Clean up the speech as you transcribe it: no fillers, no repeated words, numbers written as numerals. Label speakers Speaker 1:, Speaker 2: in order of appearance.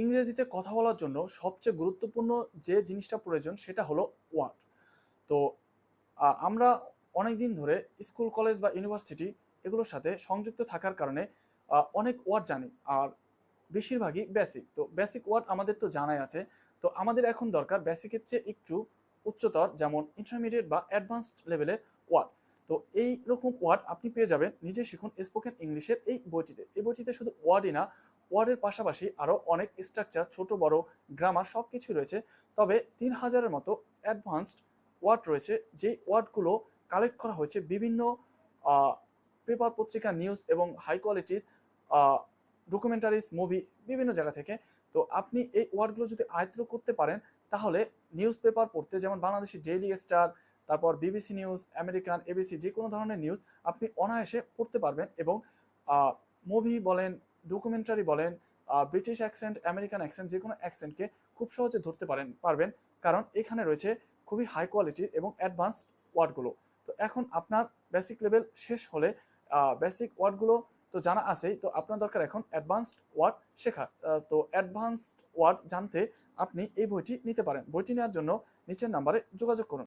Speaker 1: ইংরেজিতে কথা বলার জন্য সবচেয়ে গুরুত্বপূর্ণ যে জিনিসটা প্রয়োজন সেটা হলো ওয়ার্ড। তো আমরা অনেকদিন ধরে স্কুল, কলেজ বা ইউনিভার্সিটি এগুলোর সাথে সংযুক্ত থাকার কারণে অনেক ওয়ার্ড জানি। আর বেশিরভাগই বেসিক। তো বেসিক ওয়ার্ড আমাদের তো জানাই আছে। তো আমাদের এখন দরকার বেসিকের চেয়ে একটু উচ্চতর, যেমন ইন্টারমিডিয়েট বা অ্যাডভান্সড লেভেলের ওয়ার্ড। তো এই রকম ওয়ার্ড আপনি পেয়ে যাবেন নিজে শিখুন স্পোকেন ইংলিশের এই বইটিতে। এই বইটিতে শুধু ওয়ার্ডই না, ওয়ার্ডের পাশাপাশি আরও অনেক স্ট্রাকচার, ছোট বড় গ্রামার সব কিছুই রয়েছে। তবে ৩,০০০-এর মতো অ্যাডভান্সড ওয়ার্ড রয়েছে, যেই ওয়ার্ডগুলো কালেক্ট করা হয়েছে বিভিন্ন পেপার, পত্রিকা, নিউজ এবং হাই কোয়ালিটির ডকুমেন্টারিজ, মুভি, বিভিন্ন জায়গা থেকে। তো আপনি এই ওয়ার্ডগুলো যদি আয়ত্ত করতে পারেন, তাহলে নিউজ পেপার পড়তে, যেমন বাংলাদেশি ডেইলি স্টার, তারপর বিবিসি নিউজ, আমেরিকান, এবিসি, যে কোনো ধরনের নিউজ আপনি অনায়াসে পড়তে পারবেন। এবং মুভি বলেন, ডকুমেন্টারি বলেন, ব্রিটিশ অ্যাকসেন্ট, আমেরিকান অ্যাকসেন্ট, যে কোনো অ্যাকসেন্টকে খুব সহজে ধরতে পারবেন, কারণ এখানে রয়েছে খুবই হাই কোয়ালিটির এবং অ্যাডভান্সড ওয়ার্ডগুলো। তো এখন আপনার বেসিক লেভেল শেষ হলে বেসিক ওয়ার্ডগুলো তো জানা আছেই, তো আপনার দরকার এখন অ্যাডভান্সড ওয়ার্ড শেখা। তো অ্যাডভান্সড ওয়ার্ড জানতে আপনি এই বইটি নিতে পারেন। বইটি নেওয়ার জন্য নিচের নাম্বারে যোগাযোগ করুন।